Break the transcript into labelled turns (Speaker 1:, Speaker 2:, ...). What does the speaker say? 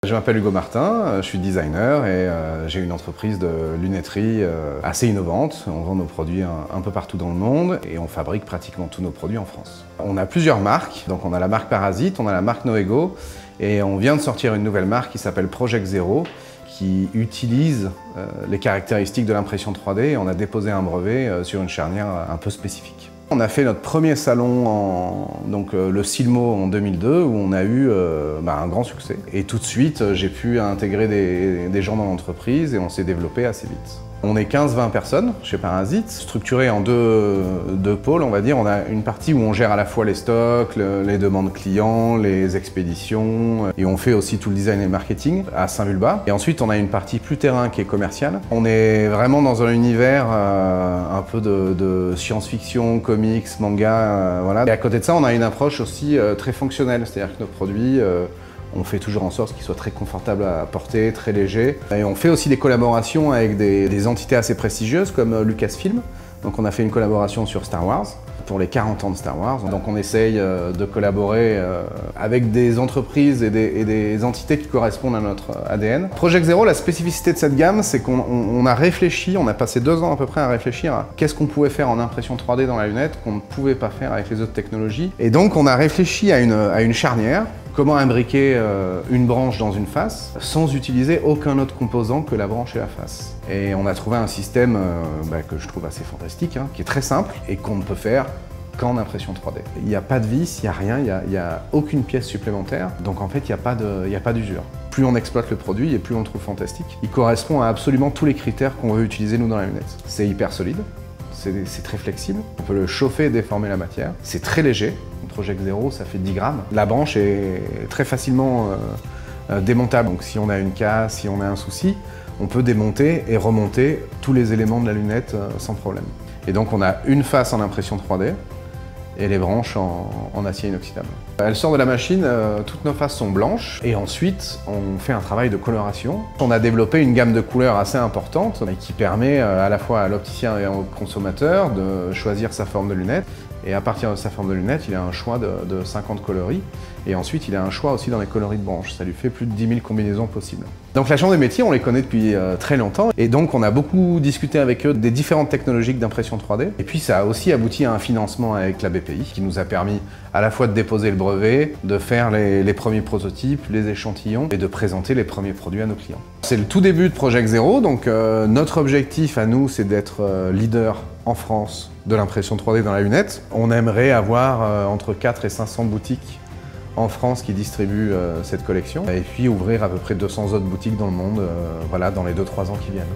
Speaker 1: Je m'appelle Hugo Martin, je suis designer et j'ai une entreprise de lunetterie assez innovante. On vend nos produits un peu partout dans le monde et on fabrique pratiquement tous nos produits en France. On a plusieurs marques, donc on a la marque Parasite, on a la marque Noego et on vient de sortir une nouvelle marque qui s'appelle Project Zero qui utilise les caractéristiques de l'impression 3D et on a déposé un brevet sur une charnière un peu spécifique. On a fait notre premier salon, le Silmo en 2002, où on a eu un grand succès. Et tout de suite, j'ai pu intégrer des gens dans l'entreprise et on s'est développé assez vite. On est 15-20 personnes chez Parasite, structurées en deux pôles, on va dire. On a une partie où on gère à la fois les stocks, les demandes clients, les expéditions, et on fait aussi tout le design et le marketing à Saint-Vulbas. Et ensuite, on a une partie plus terrain qui est commerciale. On est vraiment dans un univers un peu de science-fiction, comics, manga, voilà. Et à côté de ça, on a une approche aussi très fonctionnelle, c'est-à-dire que nos produits, on fait toujours en sorte qu'ils soient très confortables à porter, très légers. Et on fait aussi des collaborations avec des entités assez prestigieuses comme Lucasfilm. Donc on a fait une collaboration sur Star Wars, pour les 40 ans de Star Wars. Donc on essaye de collaborer avec des entreprises et des entités qui correspondent à notre ADN. Project Zero, la spécificité de cette gamme, c'est qu'on a réfléchi, on a passé 2 ans à peu près à réfléchir à qu'est-ce qu'on pouvait faire en impression 3D dans la lunette qu'on ne pouvait pas faire avec les autres technologies. Et donc on a réfléchi à une charnière. Comment imbriquer une branche dans une face sans utiliser aucun autre composant que la branche et la face. Et on a trouvé un système que je trouve assez fantastique, qui est très simple et qu'on ne peut faire qu'en impression 3D. Il n'y a pas de vis, il n'y a rien, il n'y a aucune pièce supplémentaire, donc en fait il n'y a pas d'usure. Plus on exploite le produit et plus on le trouve fantastique. Il correspond à absolument tous les critères qu'on veut utiliser nous dans la lunette. C'est hyper solide, c'est très flexible, on peut le chauffer et déformer la matière, c'est très léger. Project Zero, ça fait 10 grammes. La branche est très facilement démontable. Donc si on a une casse, si on a un souci, on peut démonter et remonter tous les éléments de la lunette sans problème. Et donc on a une face en impression 3D et les branches en acier inoxydable. Elle sort de la machine, toutes nos faces sont blanches et ensuite on fait un travail de coloration. On a développé une gamme de couleurs assez importante qui permet à la fois à l'opticien et au consommateur de choisir sa forme de lunette. Et à partir de sa forme de lunette, il a un choix de 50 coloris. Et ensuite, il a un choix aussi dans les coloris de branches. Ça lui fait plus de 10 000 combinaisons possibles. Donc la Chambre des métiers, on les connaît depuis très longtemps. Et donc on a beaucoup discuté avec eux des différentes technologies d'impression 3D. Et puis ça a aussi abouti à un financement avec la BPI qui nous a permis à la fois de déposer le brevet, de faire les premiers prototypes, les échantillons et de présenter les premiers produits à nos clients. C'est le tout début de Project Zero. Donc notre objectif à nous, c'est d'être leader en France de l'impression 3D dans la lunette. On aimerait avoir entre 4 et 500 boutiques en France qui distribuent cette collection et puis ouvrir à peu près 200 autres boutiques dans le monde dans les 2-3 ans qui viennent.